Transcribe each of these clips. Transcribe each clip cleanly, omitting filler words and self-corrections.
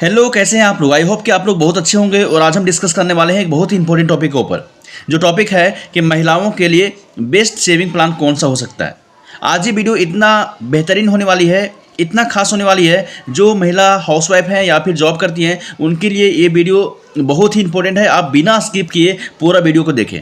Hello, कैसे हैं आप लोग। आई होप कि आप लोग बहुत अच्छे होंगे। और आज हम डिस्कस करने वाले हैं एक बहुत ही इंपॉर्टेंट टॉपिक के ऊपर, जो टॉपिक है कि महिलाओं के लिए बेस्ट सेविंग प्लान कौन सा हो सकता है। आज ये वीडियो इतना बेहतरीन होने वाली है, इतना खास होने वाली है, जो महिला हाउसवाइफ हैं या फिर जॉब करती हैं उनके लिए ये वीडियो बहुत ही इंपॉर्टेंट है। आप बिना स्किप किए पूरा वीडियो को देखें।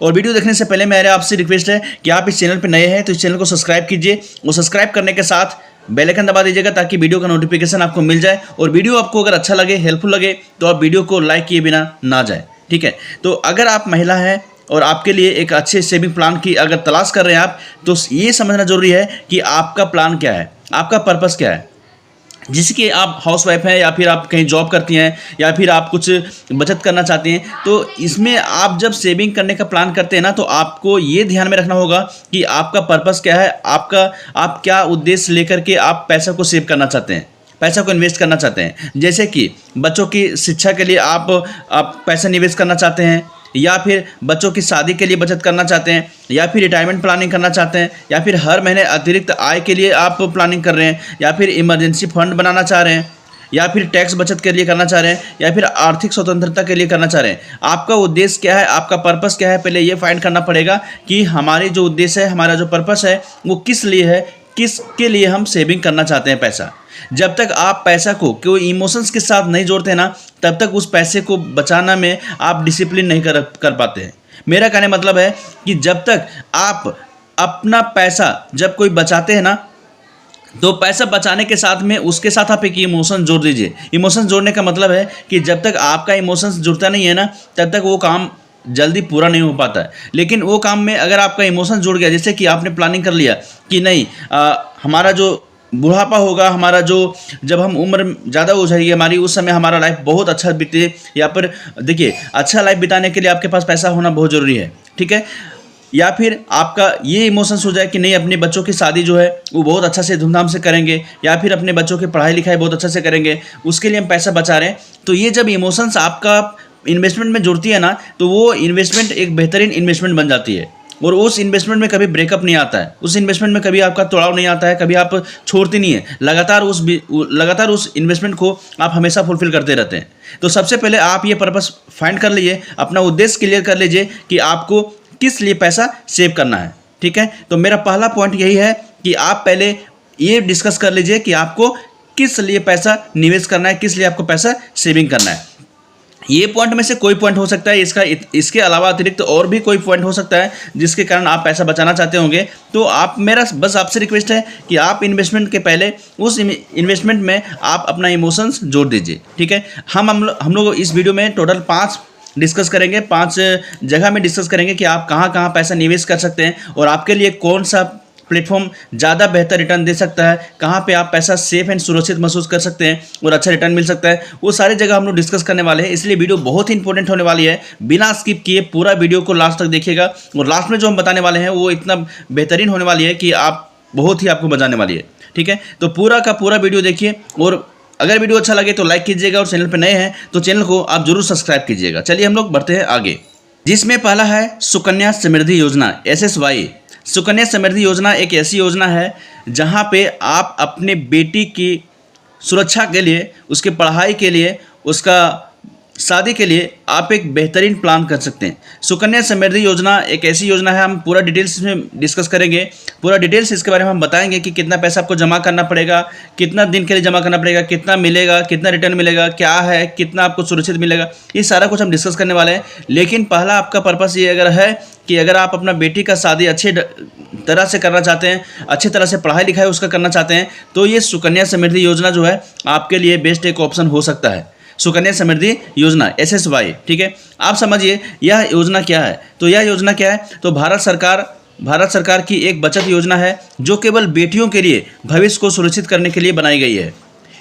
और वीडियो देखने से पहले मेरे आपसे रिक्वेस्ट है कि आप इस चैनल पर नए हैं तो इस चैनल को सब्सक्राइब कीजिए, और सब्सक्राइब करने के साथ बेल आइकन दबा दीजिएगा ताकि वीडियो का नोटिफिकेशन आपको मिल जाए। और वीडियो आपको अगर अच्छा लगे, हेल्पफुल लगे, तो आप वीडियो को लाइक किए बिना ना जाए, ठीक है। तो अगर आप महिला हैं और आपके लिए एक अच्छे सेविंग प्लान की अगर तलाश कर रहे हैं आप, तो ये समझना जरूरी है कि आपका प्लान क्या है, आपका पर्पस क्या है। जिससे कि आप हाउसवाइफ हैं या फिर आप कहीं जॉब करती हैं या फिर आप कुछ बचत करना चाहती हैं, तो इसमें आप जब सेविंग करने का प्लान करते हैं ना, तो आपको ये ध्यान में रखना होगा कि आपका पर्पस क्या है, आप क्या उद्देश्य लेकर के आप पैसा को सेव करना चाहते हैं, पैसा को इन्वेस्ट करना चाहते हैं। जैसे कि बच्चों की शिक्षा के लिए आप पैसा निवेश करना चाहते हैं, या फिर बच्चों की शादी के लिए बचत करना चाहते हैं, या फिर रिटायरमेंट प्लानिंग करना चाहते हैं, या फिर हर महीने अतिरिक्त आय के लिए आप प्लानिंग कर रहे हैं, या फिर इमरजेंसी फंड बनाना चाह रहे हैं, या फिर टैक्स बचत के लिए करना चाह रहे हैं, या फिर आर्थिक स्वतंत्रता के लिए करना चाह रहे हैं। आपका उद्देश्य क्या है, आपका पर्पस क्या है, पहले ये फाइंड करना पड़ेगा कि हमारी जो उद्देश्य है, हमारा जो पर्पस है वो किस लिए है, किसके लिए हम सेविंग करना चाहते हैं पैसा। जब तक आप पैसा को कोई इमोशंस के साथ नहीं जोड़ते ना, तब तक उस पैसे को बचाना में आप डिसिप्लिन नहीं कर पाते हैं। मेरा कहने मतलब है कि जब तक आप अपना पैसा जब कोई बचाते हैं ना, तो पैसा बचाने के साथ में उसके साथ आप एक इमोशन जोड़ दीजिए। इमोशन जोड़ने का मतलब है कि जब तक आपका इमोशंस जुड़ता नहीं है ना, तब तक वो काम जल्दी पूरा नहीं हो पाता है। लेकिन वो काम में अगर आपका इमोशन जुड़ गया, जैसे कि आपने प्लानिंग कर लिया कि नहीं, हमारा जो बुढ़ापा होगा, हमारा जो जब हम उम्र ज़्यादा हो जाएगी हमारी, उस समय हमारा लाइफ बहुत अच्छा बीते, या फिर देखिए अच्छा लाइफ बिताने के लिए आपके पास पैसा होना बहुत ज़रूरी है, ठीक है। या फिर आपका ये इमोशंस हो जाए कि नहीं, अपने बच्चों की शादी जो है वो बहुत अच्छा से धूमधाम से करेंगे, या फिर अपने बच्चों की पढ़ाई लिखाई बहुत अच्छा से करेंगे, उसके लिए हम पैसा बचा रहे हैं। तो ये जब इमोशंस आपका इन्वेस्टमेंट में जुड़ती है ना, तो वो इन्वेस्टमेंट एक बेहतरीन इन्वेस्टमेंट बन जाती है। और उस इन्वेस्टमेंट में कभी ब्रेकअप नहीं आता है, उस इन्वेस्टमेंट में कभी आपका तोड़ाव नहीं आता है, कभी आप छोड़ते नहीं है, लगातार उस इन्वेस्टमेंट को आप हमेशा फुलफिल करते रहते हैं। तो सबसे पहले आप ये पर्पस फाइंड कर लीजिए, अपना उद्देश्य क्लियर कर लीजिए कि आपको किस लिए पैसा सेव करना है, ठीक है। तो मेरा पहला पॉइंट यही है कि आप पहले ये डिस्कस कर लीजिए कि आपको किस लिए पैसा निवेश करना है, किस लिए आपको पैसा सेविंग करना है। ये पॉइंट में से कोई पॉइंट हो सकता है, इसके अलावा अतिरिक्त और भी कोई पॉइंट हो सकता है जिसके कारण आप पैसा बचाना चाहते होंगे। तो आप मेरा बस आपसे रिक्वेस्ट है कि आप इन्वेस्टमेंट के पहले उस इन्वेस्टमेंट में आप अपना इमोशंस जोड़ दीजिए, ठीक है। हम लोग इस वीडियो में टोटल 5 डिस्कस करेंगे, 5 जगह में डिस्कस करेंगे कि आप कहाँ कहाँ पैसा निवेश कर सकते हैं, और आपके लिए कौन सा प्लेटफॉर्म ज़्यादा बेहतर रिटर्न दे सकता है, कहाँ पे आप पैसा सेफ एंड सुरक्षित महसूस कर सकते हैं और अच्छा रिटर्न मिल सकता है। वो सारी जगह हम लोग डिस्कस करने वाले हैं, इसलिए वीडियो बहुत ही इंपॉर्टेंट होने वाली है। बिना स्किप किए पूरा वीडियो को लास्ट तक देखिएगा, और लास्ट में जो हम बताने वाले हैं वो इतना बेहतरीन होने वाली है कि आप बहुत ही आपको मजाने वाली है, ठीक है। तो पूरा का पूरा वीडियो देखिए, और अगर वीडियो अच्छा लगे तो लाइक कीजिएगा, और चैनल पर नए हैं तो चैनल को आप जरूर सब्सक्राइब कीजिएगा। चलिए हम लोग बढ़ते हैं आगे, जिसमें पहला है सुकन्या समृद्धि योजना, SSY। सुकन्या समृद्धि योजना एक ऐसी योजना है जहां पे आप अपने बेटी की सुरक्षा के लिए, उसके पढ़ाई के लिए, उसका शादी के लिए आप एक बेहतरीन प्लान कर सकते हैं। सुकन्या समृद्धि योजना एक ऐसी योजना है, हम पूरा डिटेल्स में डिस्कस करेंगे, पूरा डिटेल्स इसके बारे में हम बताएंगे कि कितना पैसा आपको जमा करना पड़ेगा, कितना दिन के लिए जमा करना पड़ेगा, कितना मिलेगा, कितना रिटर्न मिलेगा, क्या है, कितना आपको सुरक्षित मिलेगा, ये सारा कुछ हम डिस्कस करने वाले हैं। लेकिन पहला आपका पर्पस ये अगर है कि अगर आप अपना बेटी का शादी अच्छे तरह से करना चाहते हैं, अच्छे तरह से पढ़ाई लिखाई उसका करना चाहते हैं, तो ये सुकन्या समृद्धि योजना जो है आपके लिए बेस्ट एक ऑप्शन हो सकता है। सुकन्या समृद्धि योजना SSY, ठीक है। आप समझिए यह योजना क्या है। तो यह योजना क्या है, तो भारत सरकार की एक बचत योजना है जो केवल बेटियों के लिए भविष्य को सुरक्षित करने के लिए बनाई गई है।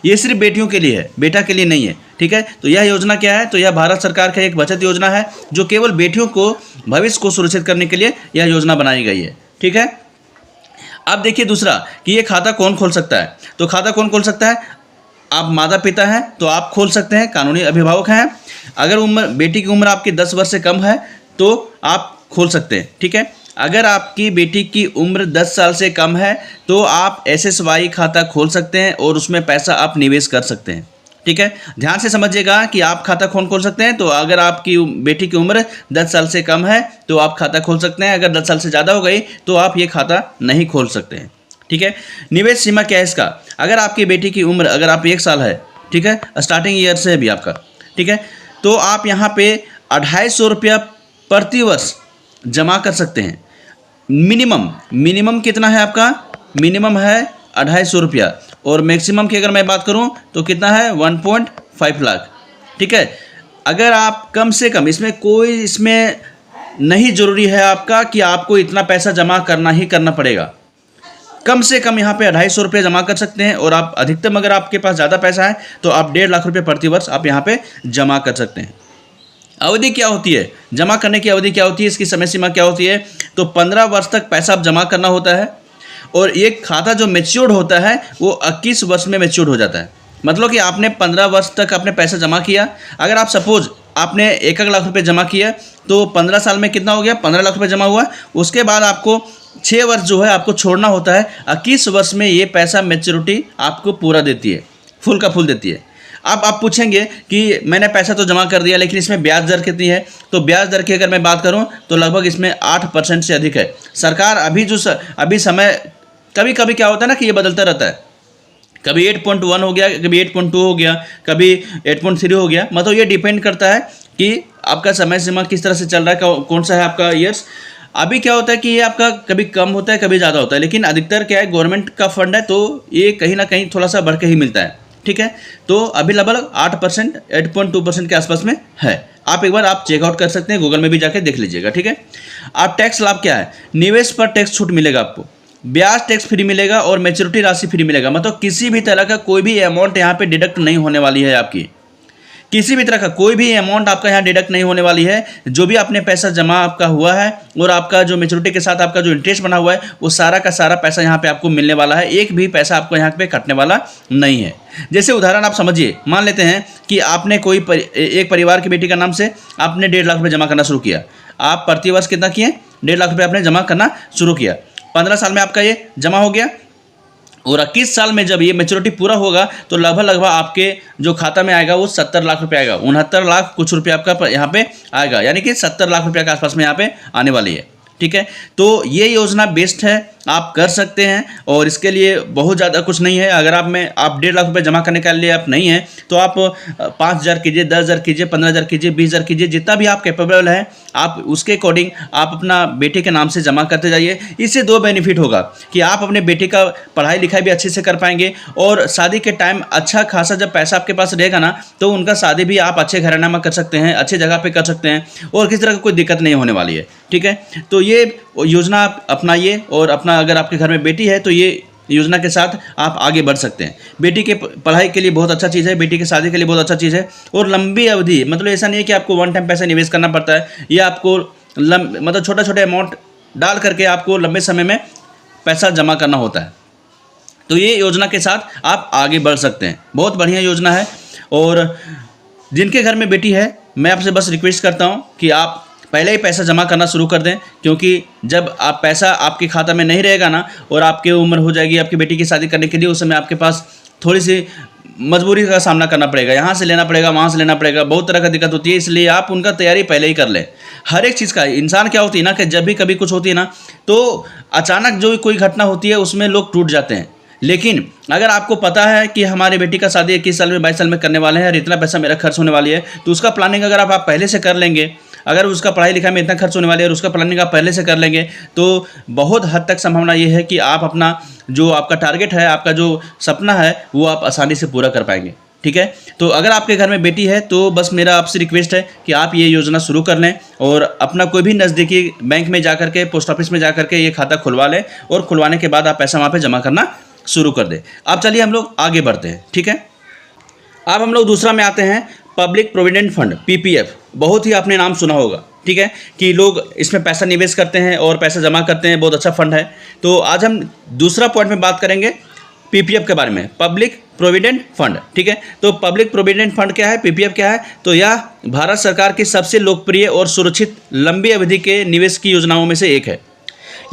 ये सिर्फ बेटियों के लिए है, बेटा के लिए नहीं है, ठीक है। तो यह योजना क्या है, तो यह भारत सरकार का एक बचत योजना है जो केवल बेटियों को भविष्य को सुरक्षित करने के लिए यह योजना बनाई गई है, ठीक है। अब देखिए दूसरा कि ये खाता कौन खोल सकता है। तो खाता कौन खोल सकता है, आप माता पिता हैं तो आप खोल सकते हैं, कानूनी अभिभावक हैं। अगर बेटी की उम्र आपकी 10 वर्ष से कम है तो आप खोल सकते हैं, ठीक है। अगर आपकी बेटी की उम्र 10 साल से कम है तो आप SSY खाता खोल सकते हैं और उसमें पैसा आप निवेश कर सकते हैं, ठीक है, ध्यान से समझिएगा कि आप खाता खोल सकते हैं। तो अगर आपकी बेटी की उम्र 10 साल से कम है तो आप खाता खोल सकते हैं, अगर 10 साल से ज़्यादा हो गई तो आप ये खाता नहीं खोल सकते हैं। ठीक है, निवेश सीमा क्या है इसका? अगर आपकी बेटी की उम्र अगर आप 1 साल है, ठीक है, स्टार्टिंग ईयर से है भी आपका, ठीक है, तो आप यहाँ पे 250 रुपया प्रति वर्ष जमा कर सकते हैं। मिनिमम कितना है आपका? मिनिमम है 250 रुपया, और मैक्सिमम की अगर मैं बात करूं तो कितना है? 1.5 लाख। ठीक है, अगर आप कम से कम इसमें नहीं ज़रूरी है आपका कि आपको इतना पैसा जमा करना ही करना पड़ेगा। कम से कम यहाँ पे 250 रुपये जमा कर सकते हैं, और आप अधिकतम अगर आपके पास ज़्यादा पैसा है तो आप 1.5 लाख रुपये प्रति वर्ष आप यहाँ पे जमा कर सकते हैं। अवधि क्या होती है? जमा करने की अवधि क्या होती है? इसकी समय सीमा क्या होती है? तो 15 वर्ष तक पैसा आप जमा करना होता है, और एक खाता जो मैच्योर्ड होता है वो 21 वर्ष में मैच्योर्ड हो जाता है। मतलब कि आपने 15 वर्ष तक आपने पैसा जमा किया। अगर आप सपोज आपने 1 लाख रुपये जमा किया तो 15 साल में कितना हो गया? 15 लाख रुपये जमा हुआ। उसके बाद आपको 6 वर्ष जो है आपको छोड़ना होता है। 21 वर्ष में ये पैसा मैच्योरिटी आपको पूरा देती है, फुल का फुल देती है। अब आप पूछेंगे कि मैंने पैसा तो जमा कर दिया लेकिन इसमें ब्याज दर कितनी है? तो ब्याज दर की अगर मैं बात करूं तो लगभग इसमें 8% से अधिक है। सरकार अभी समय कभी कभी क्या होता है ना कि ये बदलता रहता है, कभी 8.1 हो गया, कभी 8.2 हो गया, कभी 8.3 हो गया। मतलब ये डिपेंड करता है कि आपका समय सीमा किस तरह से चल रहा है, कौन सा है आपका ईयर्स। अभी क्या होता है कि ये आपका कभी कम होता है कभी ज़्यादा होता है, लेकिन अधिकतर क्या है गवर्नमेंट का फंड है तो ये कहीं ना कहीं थोड़ा सा बढ़ के ही मिलता है। ठीक है, तो अभी लगभग 8%, 8.2% के आसपास में है। आप एक बार आप चेकआउट कर सकते हैं, गूगल में भी जाके देख लीजिएगा। ठीक है, आप टैक्स लाभ क्या है? निवेश पर टैक्स छूट मिलेगा आपको, ब्याज टैक्स फ्री मिलेगा, और मैच्योरिटी राशि फ्री मिलेगा। मतलब किसी भी तरह का कोई भी अमाउंट यहाँ पे डिडक्ट नहीं होने वाली है आपकी, किसी भी तरह का कोई भी अमाउंट आपका यहाँ डिडक्ट नहीं होने वाली है। जो भी आपने पैसा जमा आपका हुआ है और आपका जो मैच्योरिटी के साथ आपका जो इंटरेस्ट बना हुआ है वो सारा का सारा पैसा यहाँ पे आपको मिलने वाला है। एक भी पैसा आपको यहाँ पे कटने वाला नहीं है। जैसे उदाहरण आप समझिए, मान लेते हैं कि आपने एक परिवार की बेटी का नाम से आपने 1.5 लाख रुपये जमा करना शुरू किया। आप प्रति वर्ष कितना किए? 1.5 लाख रुपये आपने जमा करना शुरू किया। 15 साल में आपका ये जमा हो गया, और 21 साल में जब ये मैच्योरिटी पूरा होगा तो लगभग आपके जो खाता में आएगा वो 70 लाख रुपये आएगा। 69 लाख कुछ रुपये आपका यहाँ पे आएगा, यानी कि 70 लाख रुपये के आसपास में यहाँ पे आने वाली है। ठीक है, तो ये योजना बेस्ट है, आप कर सकते हैं, और इसके लिए बहुत ज़्यादा कुछ नहीं है। अगर आप 1.5 लाख रुपये जमा करने के लिए आप नहीं हैं तो आप 5,000 कीजिए, 10,000 कीजिए, 15,000 कीजिए, 20,000 कीजिए, जितना भी आप कैपेबल हैं आप उसके अकॉर्डिंग आप अपना बेटे के नाम से जमा करते जाइए। इससे 2 बेनिफिट होगा कि आप अपने बेटे का पढ़ाई लिखाई भी अच्छे से कर पाएंगे, और शादी के टाइम अच्छा खासा जब पैसा आपके पास रहेगा ना तो उनका शादी भी आप अच्छे घराना में कर सकते हैं, अच्छे जगह पर कर सकते हैं, और किसी तरह की कोई दिक्कत नहीं होने वाली है। ठीक है, तो ये योजना आप अपनाइए, और अपना अगर आपके घर में बेटी है तो ये योजना के साथ आप आगे बढ़ सकते हैं। बेटी के पढ़ाई के लिए बहुत अच्छा चीज़ है, बेटी की शादी के लिए बहुत अच्छा चीज़ है, और लंबी अवधि, मतलब ऐसा नहीं है कि आपको वन टाइम पैसा निवेश करना पड़ता है, या आपको मतलब छोटा छोटा अमाउंट डाल करके आपको लंबे समय में पैसा जमा करना होता है। तो ये योजना के साथ आप आगे बढ़ सकते हैं, बहुत बढ़िया योजना है। और जिनके घर में बेटी है मैं आपसे बस रिक्वेस्ट करता हूँ कि आप पहले ही पैसा जमा करना शुरू कर दें, क्योंकि जब आप पैसा आपके खाता में नहीं रहेगा ना और आपकी उम्र हो जाएगी आपकी बेटी की शादी करने के लिए, उस समय आपके पास थोड़ी सी मजबूरी का सामना करना पड़ेगा, यहाँ से लेना पड़ेगा, वहाँ से लेना पड़ेगा, बहुत तरह का दिक्कत होती है। इसलिए आप उनका तैयारी पहले ही कर लें। हर एक चीज़ का इंसान क्या होती है ना कि जब भी कभी कुछ होती है ना तो अचानक जो कोई घटना होती है उसमें लोग टूट जाते हैं। लेकिन अगर आपको पता है कि हमारे बेटी का शादी 21 साल में 22 साल में करने वाले हैं और इतना पैसा मेरा खर्च होने वाली है, तो उसका प्लानिंग अगर आप पहले से कर लेंगे, अगर उसका पढ़ाई लिखाई में इतना खर्च होने वाली है और उसका प्लानिंग आप पहले से कर लेंगे, तो बहुत हद तक संभावना ये है कि आप अपना जो आपका टारगेट है, आपका जो सपना है, वो आप आसानी से पूरा कर पाएंगे। ठीक है, तो अगर आपके घर में बेटी है तो बस मेरा आपसे रिक्वेस्ट है कि आप ये योजना शुरू कर लें और अपना कोई भी नज़दीकी बैंक में जा करके, पोस्ट ऑफिस में जा करके ये खाता खुलवा लें, और खुलवाने के बाद आप पैसा वहाँ पर जमा करना शुरू कर दें। अब चलिए हम लोग आगे बढ़ते हैं। ठीक है, अब हम लोग दूसरा में आते हैं, पब्लिक प्रोविडेंट फंड, पीपीएफ। बहुत ही आपने नाम सुना होगा, ठीक है, कि लोग इसमें पैसा निवेश करते हैं और पैसा जमा करते हैं, बहुत अच्छा फंड है। तो आज हम दूसरा पॉइंट में बात करेंगे पीपीएफ के बारे में, पब्लिक प्रोविडेंट फंड। ठीक है, तो पब्लिक प्रोविडेंट फंड क्या है, पीपीएफ क्या है? तो यह भारत सरकार की सबसे लोकप्रिय और सुरक्षित लंबी अवधि के निवेश की योजनाओं में से एक है।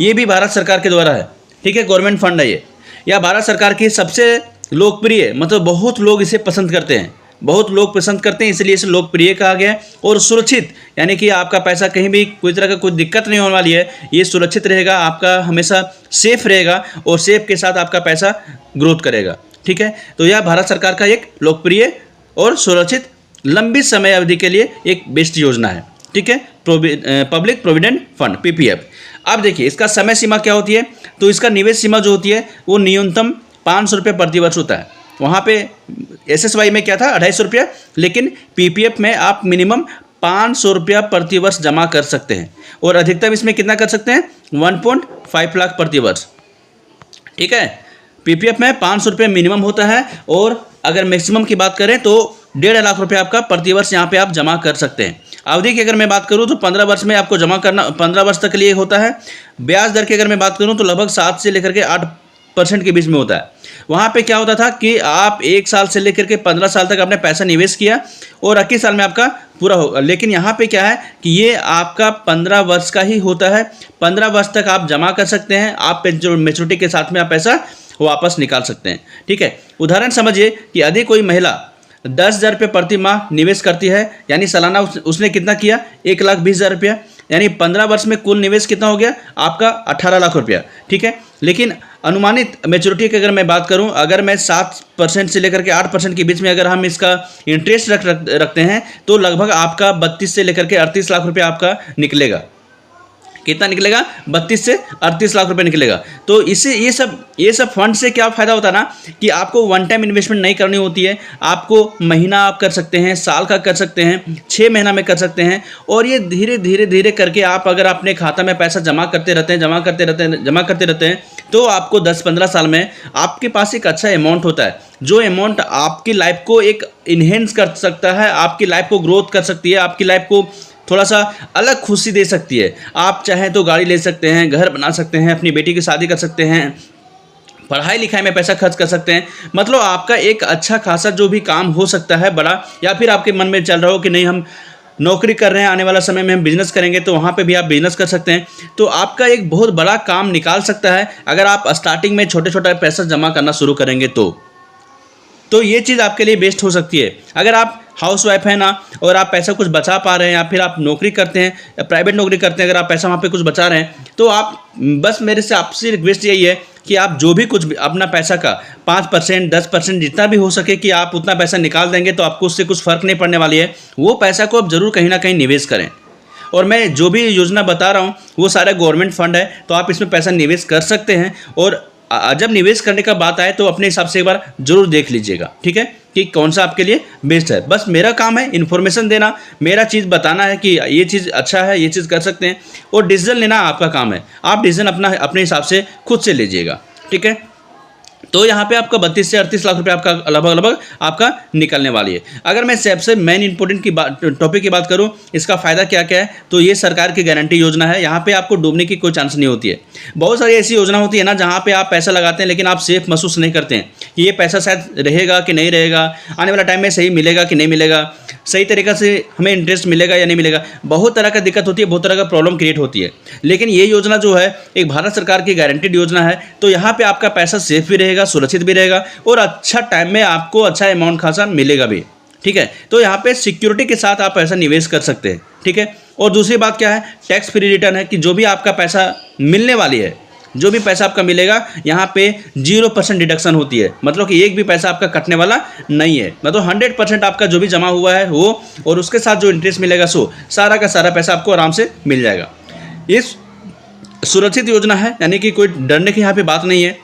ये भी भारत सरकार के द्वारा है। ठीक है, गवर्नमेंट फंड है ये। यह भारत सरकार की सबसे लोकप्रिय, मतलब बहुत लोग इसे पसंद करते हैं, बहुत लोग पसंद करते हैं, इसलिए इसे लोकप्रिय कहा गया है। और सुरक्षित, यानी कि आपका पैसा कहीं भी कोई तरह का कोई दिक्कत नहीं होने वाली है, ये सुरक्षित रहेगा, आपका हमेशा सेफ रहेगा और सेफ के साथ आपका पैसा ग्रोथ करेगा। ठीक है, तो यह भारत सरकार का एक लोकप्रिय और सुरक्षित लंबी समय अवधि के लिए एक बेस्ट योजना है। ठीक है, पब्लिक प्रोविडेंट फंड पीपीएफ। अब देखिए इसका समय सीमा क्या होती है, तो इसका निवेश सीमा जो होती है वो न्यूनतम 500 रुपये प्रति वर्ष होता है। वहाँ पे एसएसवाई में क्या था 250 रुपया, लेकिन पीपीएफ में आप मिनिमम 500 रुपया प्रति वर्ष जमा कर सकते हैं और अधिकतम इसमें कितना कर सकते हैं 1.5 लाख प्रति वर्ष। ठीक है, पीपीएफ में 500 रुपये मिनिमम होता है और अगर मैक्सिमम की बात करें तो 1.5 लाख रुपये आपका प्रति वर्ष यहाँ पे आप जमा कर सकते हैं। अवधि की अगर मैं बात करूँ तो 15 वर्ष में आपको जमा करना 15 वर्ष तक के लिए होता है। ब्याज दर की अगर मैं बात करूँ तो लगभग 7 से लेकर के 8% के बीच में होता है। वहाँ पे क्या होता था कि आप 1 साल से लेकर के 15 साल तक आपने पैसा निवेश किया और 21 साल में आपका पूरा होगा, लेकिन यहाँ पे क्या है कि ये आपका 15 वर्ष का ही होता है। 15 वर्ष तक आप जमा कर सकते हैं, आप जो मैच्योरिटी के साथ में आप पैसा वापस निकाल सकते हैं। ठीक है, उदाहरण समझिए कि यदि कोई महिला 10,000 रुपये प्रति माह निवेश करती है, यानी सालाना उसने कितना किया 1,20,000 रुपया, यानी 15 वर्ष में कुल निवेश कितना हो गया आपका 18 लाख रुपया। ठीक है, लेकिन अनुमानित मैच्योरिटी की अगर मैं बात करूं, अगर मैं 7% से लेकर के 8% के बीच में अगर हम इसका इंटरेस्ट रखते हैं तो लगभग आपका 32 से लेकर के 38 लाख रुपया आपका निकलेगा। कितना निकलेगा 32 से 38 लाख रुपए निकलेगा। तो इससे ये सब फंड से क्या फ़ायदा होता है ना कि आपको वन टाइम इन्वेस्टमेंट नहीं करनी होती है, आपको महीना आप कर सकते हैं, साल का कर सकते हैं, 6 महीना में कर सकते हैं और ये धीरे धीरे करके आप अगर अपने खाता में पैसा जमा करते रहते हैं तो आपको 10-15 साल में आपके पास एक अच्छा अमाउंट होता है, जो अमाउंट आपकी लाइफ को एक इन्हेंस कर सकता है, आपकी लाइफ को ग्रोथ कर सकती है, आपकी लाइफ को थोड़ा सा अलग खुशी दे सकती है। आप चाहें तो गाड़ी ले सकते हैं, घर बना सकते हैं, अपनी बेटी की शादी कर सकते हैं, पढ़ाई लिखाई में पैसा खर्च कर सकते हैं। मतलब आपका एक अच्छा खासा जो भी काम हो सकता है बड़ा, या फिर आपके मन में चल रहा हो कि नहीं हम नौकरी कर रहे हैं, आने वाला समय में हम बिजनेस करेंगे, तो वहाँ पे भी आप बिजनेस कर सकते हैं। तो आपका एक बहुत बड़ा काम निकाल सकता है अगर आप स्टार्टिंग में छोटे पैसा जमा करना शुरू करेंगे तो ये चीज़ आपके लिए बेस्ट हो सकती है। अगर आप हाउस वाइफ है ना और आप पैसा कुछ बचा पा रहे हैं, या फिर आप नौकरी करते हैं या प्राइवेट नौकरी करते हैं, अगर आप पैसा वहाँ पे कुछ बचा रहे हैं तो आप बस मेरे से आपसे रिक्वेस्ट यही है कि आप जो भी कुछ अपना पैसा का 5%, 10% जितना भी हो सके कि आप उतना पैसा निकाल देंगे तो आपको उससे कुछ फ़र्क नहीं पड़ने वाली है। वो पैसा को आप ज़रूर कहीं ना कहीं निवेश करें। और मैं जो भी योजना बता रहा हूँ वो सारा गवर्नमेंट फंड है, तो आप इसमें पैसा निवेश कर सकते हैं। और जब निवेश करने का बात आए तो अपने हिसाब से एक बार जरूर देख लीजिएगा, ठीक है, कि कौन सा आपके लिए बेस्ट है। बस मेरा काम है इन्फॉर्मेशन देना, मेरा चीज़ बताना है कि ये चीज़ अच्छा है, ये चीज़ कर सकते हैं, और डिसीजन लेना आपका काम है। आप डिसीजन अपने हिसाब से खुद से लीजिएगा, ठीक है। तो यहाँ पे आपका 32 से 38 लाख रुपए आपका लगभग आपका निकलने वाली है। अगर मैं सबसे मेन इंपॉर्टेंट टॉपिक की बात करूँ, इसका फ़ायदा क्या क्या है, तो ये सरकार की गारंटी योजना है। यहाँ पे आपको डूबने की कोई चांस नहीं होती है। बहुत सारी ऐसी योजना होती है ना जहाँ पे आप पैसा लगाते हैं लेकिन आप सेफ महसूस नहीं करते हैं कि ये पैसा शायद रहेगा कि नहीं रहेगा, आने वाला टाइम में सही मिलेगा कि नहीं मिलेगा, सही तरीक़े से हमें इंटरेस्ट मिलेगा या नहीं मिलेगा। बहुत तरह का दिक्कत होती है, बहुत तरह का प्रॉब्लम क्रिएट होती है। लेकिन ये योजना जो है एक भारत सरकार की गारंटीड योजना है, तो यहाँ पे आपका पैसा सेफ भी रहेगा, सुरक्षित भी रहेगा और अच्छा टाइम में आपको अच्छा अमाउंट खासा मिलेगा भी, ठीक है। तो यहाँ पे सिक्योरिटी के साथ आप पैसा निवेश कर सकते हैं, ठीक है। और दूसरी बात क्या है, टैक्स फ्री रिटर्न है कि जो भी आपका पैसा मिलने वाली है, जो भी पैसा आपका मिलेगा यहाँ पे 0% डिडक्शन होती है। मतलब कि एक भी पैसा आपका कटने वाला नहीं है। मतलब 100% आपका जो भी जमा हुआ है वो, और उसके साथ जो इंटरेस्ट मिलेगा सो सारा का सारा पैसा आपको आराम से मिल जाएगा। इस सुरक्षित योजना है, यानी कि कोई डरने की यहाँ पे बात नहीं है।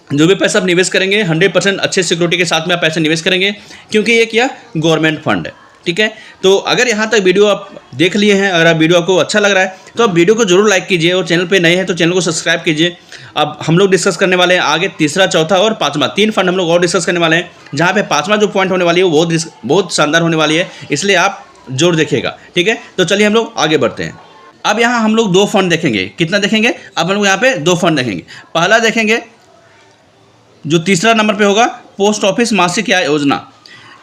जो भी पैसा आप निवेश करेंगे 100% अच्छे सिक्योरिटी के साथ में आप पैसे निवेश करेंगे, क्योंकि ये क्या गवर्नमेंट फंड है, ठीक है। तो अगर यहाँ तक वीडियो आप देख लिए हैं, अगर आप वीडियो आपको अच्छा लग रहा है तो आप वीडियो को जरूर लाइक कीजिए, और चैनल पे नए हैं तो चैनल को सब्सक्राइब कीजिए। अब हम लोग डिस्कस करने वाले हैं आगे तीसरा, चौथा और पाँचवा, 3 फंड हम लोग और डिस्कस करने वाले हैं, जहाँ पे पाँचवा जो पॉइंट होने वाली है वो बहुत शानदार होने वाली है, इसलिए आप जोर देखिएगा, ठीक है। तो चलिए हम लोग आगे बढ़ते हैं। अब यहाँ हम लोग 2 फंड देखेंगे। कितना देखेंगे? अब हम लोग यहाँ पे 2 फंड देखेंगे। पहला देखेंगे जो तीसरा नंबर पे होगा, पोस्ट ऑफिस मासिक आय योजना।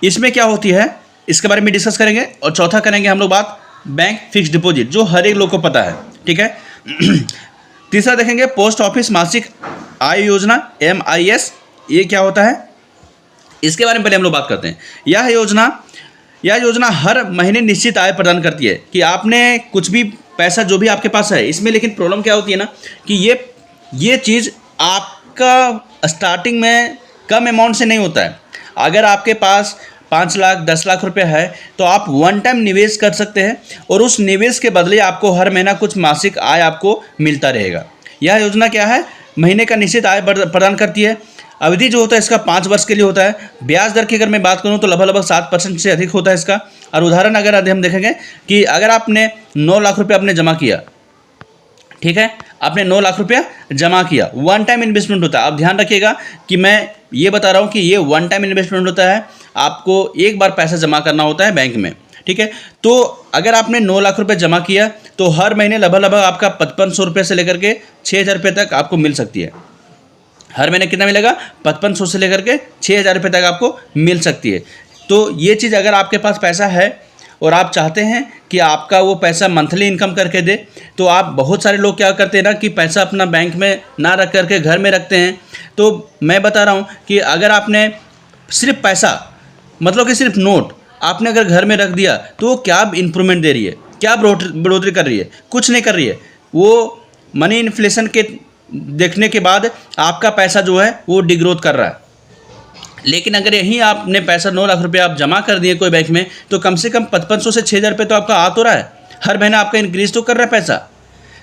इसमें क्या होती है इसके बारे में डिस्कस करेंगे। और चौथा करेंगे हम लोग बात बैंक फिक्स डिपॉजिट, जो हर एक लोग को पता है, ठीक है। तीसरा देखेंगे पोस्ट ऑफिस मासिक आय योजना, MIS। ये क्या होता है? इसके बारे में पहले हम लोग बात करते हैं। यह योजना हर महीने निश्चित आय प्रदान करती है कि आपने कुछ भी पैसा जो भी आपके पास है इसमें, लेकिन प्रॉब्लम क्या होती है ना कि ये चीज़ आपका स्टार्टिंग में कम अमाउंट से नहीं होता है। अगर आपके पास 5 लाख 10 लाख रुपए है तो आप वन टाइम निवेश कर सकते हैं और उस निवेश के बदले आपको हर महीना कुछ मासिक आय आपको मिलता रहेगा। यह योजना क्या है, महीने का निश्चित आय प्रदान करती है। अवधि जो होता है इसका 5 वर्ष के लिए होता है। ब्याज दर की अगर मैं बात करूं तो लगभग 7% से अधिक होता है इसका। और उदाहरण अगर हम देखेंगे कि अगर आपने 9 लाख रुपये आपने जमा किया, ठीक है, आपने 9 लाख रुपया जमा किया, वन टाइम इन्वेस्टमेंट होता है। आप ध्यान रखिएगा कि मैं ये बता रहा हूँ कि ये वन टाइम इन्वेस्टमेंट होता है, आपको एक बार पैसा जमा करना होता है बैंक में, ठीक है। तो अगर आपने 9 लाख रुपए जमा किया तो हर महीने लगभग आपका 5500 रुपये से लेकर के 6000 रुपये तक आपको मिल सकती है। हर महीने कितना मिलेगा, 5500 से लेकर के 6000 रुपये तक आपको मिल सकती है। तो ये चीज़ अगर आपके पास पैसा है और आप चाहते हैं कि आपका वो पैसा मंथली इनकम करके दे, तो आप, बहुत सारे लोग क्या करते हैं ना कि पैसा अपना बैंक में ना रख करके घर में रखते हैं। तो मैं बता रहा हूँ कि अगर आपने सिर्फ पैसा, मतलब कि सिर्फ नोट आपने अगर घर में रख दिया तो क्या इम्प्रूवमेंट दे रही है, क्या बढ़ोतरी कर रही है, कुछ नहीं कर रही है। वो मनी इन्फ्लेशन के देखने के बाद आपका पैसा जो है वो डिग्रोथ कर रहा है। लेकिन अगर यहीं आपने पैसा 9 लाख रुपए आप जमा कर दिए कोई बैंक में, तो कम से कम 5500 से 6000 रुपये तो आपका आ तो रहा है, हर महीना आपका इंक्रीज तो कर रहा है पैसा।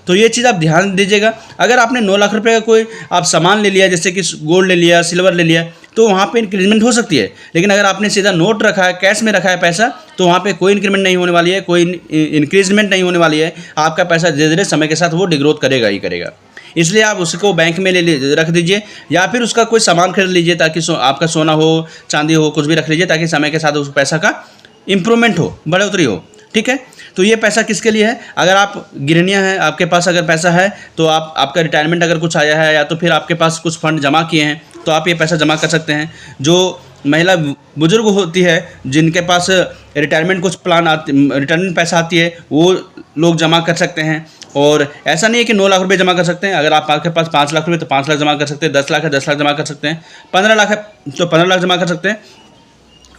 तो ये चीज़ आप ध्यान दीजिएगा। अगर आपने 9 लाख रुपये का कोई आप सामान ले लिया, जैसे कि गोल्ड ले लिया, सिल्वर ले लिया, तो वहाँ पे इंक्रीजमेंट हो सकती है। लेकिन अगर आपने सीधा नोट रखा है, कैश में रखा है पैसा, तो वहाँ पे कोई इंक्रीमेंट नहीं होने वाली है, कोई इंक्रीजमेंट नहीं होने वाली है। आपका पैसा धीरे धीरे समय के साथ वो डिग्रोथ करेगा ही करेगा। इसलिए आप उसको बैंक में रख दीजिए, या फिर उसका कोई सामान खरीद लीजिए, ताकि आपका सोना हो, चांदी हो, कुछ भी रख लीजिए, ताकि समय के साथ उस पैसा का इम्प्रूवमेंट हो, बढ़ोतरी हो, ठीक है। तो ये पैसा किसके लिए है, अगर आप गृहिणियाँ हैं, आपके पास अगर पैसा है तो आपका रिटायरमेंट अगर कुछ आया है, या तो फिर आपके पास कुछ फंड जमा किए हैं, तो आप ये पैसा जमा कर सकते हैं। जो महिला बुजुर्ग होती है, जिनके पास रिटायरमेंट कुछ रिटायरमेंट पैसा आती है, वो लोग जमा कर सकते हैं। और ऐसा नहीं है कि 9 लाख रुपए जमा कर सकते हैं। अगर आपके पास 5 लाख रुपए तो 5 लाख जमा कर सकते हैं, 10 लाख है 10 लाख जमा कर सकते हैं, 15 लाख है तो 15 लाख जमा कर सकते हैं।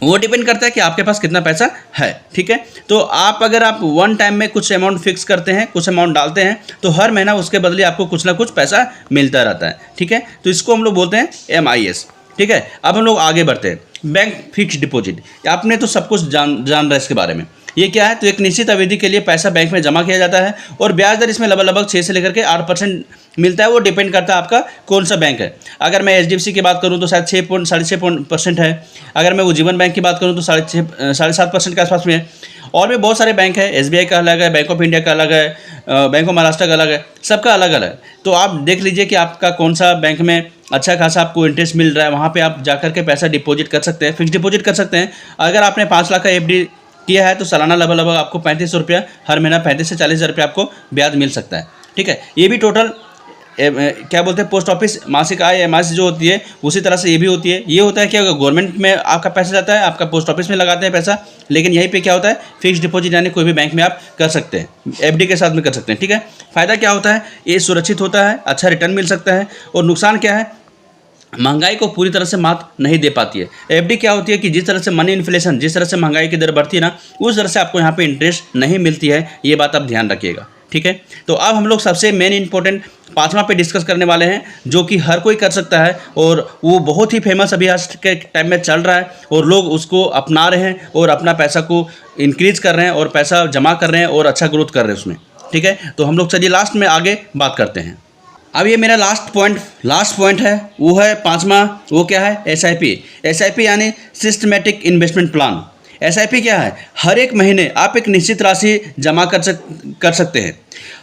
वो डिपेंड करता है कि आपके पास कितना पैसा है, ठीक है। तो अगर आप वन टाइम में कुछ अमाउंट फिक्स करते हैं, कुछ अमाउंट डालते हैं, तो हर महीना उसके बदले आपको कुछ ना कुछ पैसा मिलता रहता है, ठीक है। तो इसको हम लोग बोलते हैं MIS, ठीक है। अब हम लोग आगे बढ़ते हैं। बैंक फिक्स डिपॉजिट, आपने तो सब कुछ जान रहा है इसके बारे में। ये क्या है, तो एक निश्चित अवधि के लिए पैसा बैंक में जमा किया जाता है और ब्याज दर इसमें लगभग 6 से लेकर के 8% मिलता है। वो डिपेंड करता है आपका कौन सा बैंक है। अगर मैं HDFC की बात करूँ तो शायद 6.5% है। अगर मैं उज्जीवन बैंक की बात करूँ तो 7.5% के आसपास में है। और भी बहुत सारे बैंक है, SBI का अलग है, बैंक ऑफ इंडिया का अलग है, बैंक ऑफ महाराष्ट्र का अलग है, सबका अलग अलग। तो आप देख लीजिए कि आपका कौन सा बैंक में अच्छा खासा आपको इंटरेस्ट मिल रहा है, वहाँ पे आप जाकर के पैसा डिपॉजिट कर सकते हैं, फिक्स डिपॉजिट कर सकते हैं। अगर आपने 5 लाख का FD किया है तो सालाना लगभग आपको 3500 रुपया, हर महीना 35 से 40 हज़ार रुपये आपको ब्याज मिल सकता है, ठीक है। ये भी टोटल क्या बोलते हैं, पोस्ट ऑफिस मासिक आय MIS जो होती है, उसी तरह से ये भी होती है। ये होता है कि अगर गवर्नमेंट में आपका पैसा जाता है, आपका पोस्ट ऑफिस में लगाते हैं पैसा, लेकिन यहीं पे क्या होता है, फिक्स डिपॉजिट यानी कोई भी बैंक में आप कर सकते हैं, FD के साथ में कर सकते हैं, ठीक है। फ़ायदा क्या होता है, ये सुरक्षित होता है, अच्छा रिटर्न मिल सकता है। और नुकसान क्या है, महंगाई को पूरी तरह से मात नहीं दे पाती है। FD क्या होती है कि जिस तरह से मनी इन्फ्लेशन, जिस तरह से महंगाई की दर बढ़ती है ना, उस तरह से आपको यहाँ पे इंटरेस्ट नहीं मिलती है। ये बात आप ध्यान रखिएगा, ठीक है। तो अब हम लोग सबसे मेन इंपॉर्टेंट 5वां पे डिस्कस करने वाले हैं, जो कि हर कोई कर सकता है और वो बहुत ही फेमस अभी आज के टाइम में चल रहा है और लोग उसको अपना रहे हैं और अपना पैसा को इंक्रीज कर रहे हैं और पैसा जमा कर रहे हैं और अच्छा ग्रोथ कर रहे हैं उसमें, ठीक है। तो हम लोग चलिए लास्ट में आगे बात करते हैं। अब ये मेरा लास्ट पॉइंट है, वो है 5वां। वो क्या है, SIP यानी सिस्टमेटिक इन्वेस्टमेंट प्लान। SIP क्या है, हर एक महीने आप एक निश्चित राशि जमा कर सकते हैं।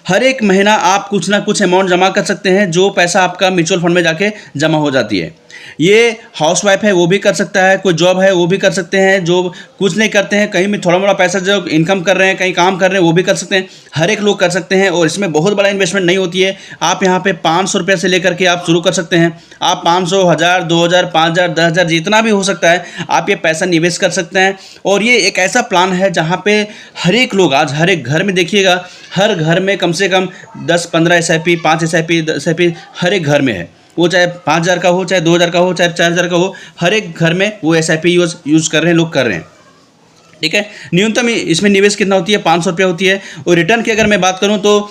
हर एक महीना आप कुछ ना कुछ अमाउंट जमा कर सकते हैं, जो पैसा आपका म्यूचुअल फंड में जाके जमा हो जाती है। ये हाउसवाइफ है वो भी कर सकता है, कोई जॉब है वो भी कर सकते हैं, जो कुछ नहीं करते हैं, कहीं भी थोड़ा मोड़ा पैसा जो इनकम कर रहे हैं, कहीं काम कर रहे हैं, वो भी कर सकते हैं। हर एक लोग कर सकते हैं और इसमें बहुत बड़ा इन्वेस्टमेंट नहीं होती है। आप यहाँ पे 500 रुपये से लेकर के आप शुरू कर सकते हैं। आप 500, 1000, 2000, 5000, 10,000 जितना भी हो सकता है, आप ये पैसा निवेश कर सकते हैं। और ये एक ऐसा प्लान है जहाँ पे हर एक लोग, आज हर एक घर में देखिएगा, हर घर में कम से कम 10-15 SIP, 5 SIP, 10 SIP हर एक घर में है। वो चाहे 5,000 का हो, चाहे 2,000 का हो, चाहे 4,000 का हो, हर एक घर में वो SIP यूज़ कर रहे हैं, लोग कर रहे हैं। ठीक है, न्यूनतम इसमें निवेश कितना होती है, 500 रुपया होती है। और रिटर्न की अगर मैं बात करूँ तो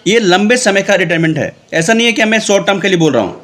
ये लंबे समय का रिटायरमेंट है, ऐसा नहीं है कि मैं शॉर्ट टर्म के लिए बोल रहा हूँ।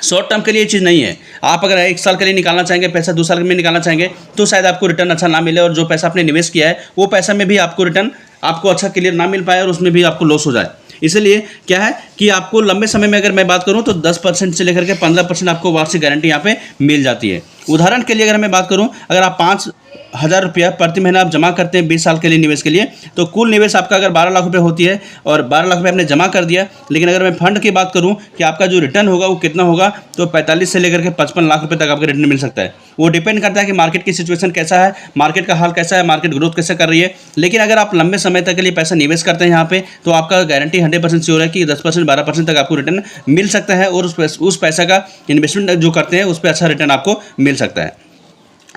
शॉर्ट टर्म के लिए ये चीज़ नहीं है। आप अगर 1 साल के लिए निकालना चाहेंगे पैसा, 2 साल में निकालना चाहेंगे तो शायद आपको रिटर्न अच्छा ना मिले, और जो पैसा आपने निवेश किया है वो पैसा में भी आपको रिटर्न आपको अच्छा क्लियर ना मिल पाए और उसमें भी आपको लॉस हो जाए। इसलिए क्या है कि आपको लंबे समय में अगर मैं बात करूं तो 10% से लेकर के 15% आपको वार्षिक गारंटी यहाँ पे मिल जाती है। उदाहरण के लिए अगर मैं बात करूं, अगर आप 5,000 रुपया प्रति महीना आप जमा करते हैं 20 साल के लिए निवेश के लिए, तो कुल निवेश आपका अगर 12 लाख रुपये होती है और 12 लाख रुपये आपने जमा कर दिया, लेकिन अगर मैं फंड की बात करूं कि आपका जो रिटर्न होगा वो कितना होगा, तो 45 से लेकर के 55 लाख रुपये तक आपका रिटर्न मिल सकता है। वो डिपेंड करता है कि मार्केट की सिचुएशन कैसा है, मार्केट का हाल कैसा है, मार्केट ग्रोथ कैसे कर रही है। लेकिन अगर आप लंबे समय तक के लिए पैसा निवेश करते हैं यहाँ पे, तो आपका गारंटी 100% श्योर है कि 10% 12% तक आपको रिटर्न मिल सकता है, और उस पैसा का इन्वेस्टमेंट जो करते हैं उस पर अच्छा रिटर्न आपको मिल सकता है।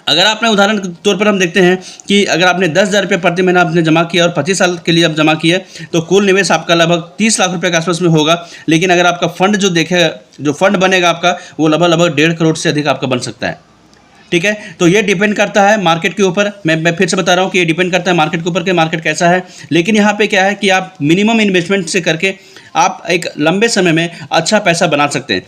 अगर आपने उदाहरण के तौर पर हम देखते हैं कि अगर आपने 10,000 रुपये प्रति महीना आपने जमा किया और 25 साल के लिए आप जमा किए, तो कुल निवेश आपका लगभग 30 लाख रुपये के आसपास में होगा। लेकिन अगर आपका फंड जो देखेगा, जो फंड बनेगा आपका, वो लगभग 1.5 करोड़ से अधिक आपका बन सकता है। ठीक है, तो ये डिपेंड करता है मार्केट के ऊपर। मैं फिर से बता रहा हूँ कि ये डिपेंड करता है मार्केट के ऊपर कि मार्केट कैसा है। लेकिन यहाँ पे क्या है कि आप मिनिमम इन्वेस्टमेंट से करके आप एक लंबे समय में अच्छा पैसा बना सकते हैं।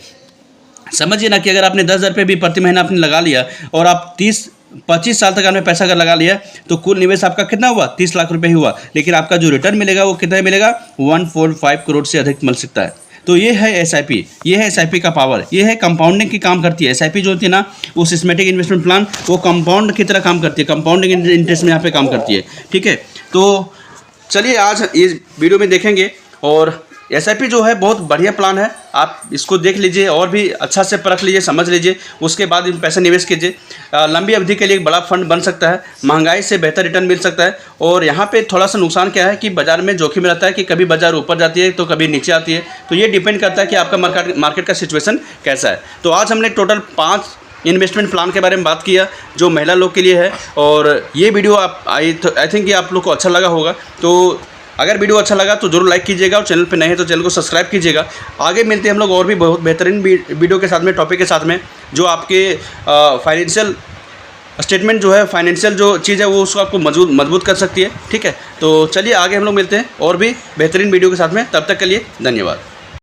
समझिए ना कि अगर आपने 10,000 रुपये भी प्रति महीना आपने लगा लिया और आप 30-25 साल तक आपने पैसा अगर लगा लिया, तो कुल निवेश आपका कितना हुआ, 30 लाख रुपये ही हुआ। लेकिन आपका जो रिटर्न मिलेगा वो कितना मिलेगा, 1.5 करोड़ से अधिक मिल सकता है। तो ये है SIP, ये है SIP का पावर, ये है कंपाउंडिंग की काम करती है। SIP जो होती है ना, वो सिस्टमेटिक इन्वेस्टमेंट प्लान, वो कंपाउंड की तरह काम करती है, कंपाउंडिंग इंटरेस्ट में यहाँ पे काम करती है। ठीक है, तो चलिए आज इस वीडियो में देखेंगे। और SIP जो है बहुत बढ़िया प्लान है, आप इसको देख लीजिए और भी अच्छा से परख लीजिए, समझ लीजिए, उसके बाद इन पैसे निवेश कीजिए। लंबी अवधि के लिए एक बड़ा फंड बन सकता है, महंगाई से बेहतर रिटर्न मिल सकता है। और यहाँ पे थोड़ा सा नुकसान क्या है कि बाजार में जोखिम रहता है कि कभी बाजार ऊपर जाती है तो कभी नीचे आती है, तो ये डिपेंड करता है कि आपका मार्केट का सिचुएशन कैसा है। तो आज हमने टोटल 5 इन्वेस्टमेंट प्लान के बारे में बात किया जो महिला लोग के लिए है। और ये वीडियो आई थिंक कि आप लोग को अच्छा लगा होगा। तो अगर वीडियो अच्छा लगा तो जरूर लाइक कीजिएगा, और चैनल पे नए हैं तो चैनल को सब्सक्राइब कीजिएगा। आगे मिलते हैं हम लोग और भी बहुत बेहतरीन वीडियो के साथ में, टॉपिक के साथ में, जो आपके फाइनेंशियल स्टेटमेंट जो है, फाइनेंशियल जो चीज़ है वो उसको आपको मजबूत कर सकती है। ठीक है, तो चलिए आगे हम लोग मिलते हैं और भी बेहतरीन वीडियो के साथ में। तब तक के लिए धन्यवाद।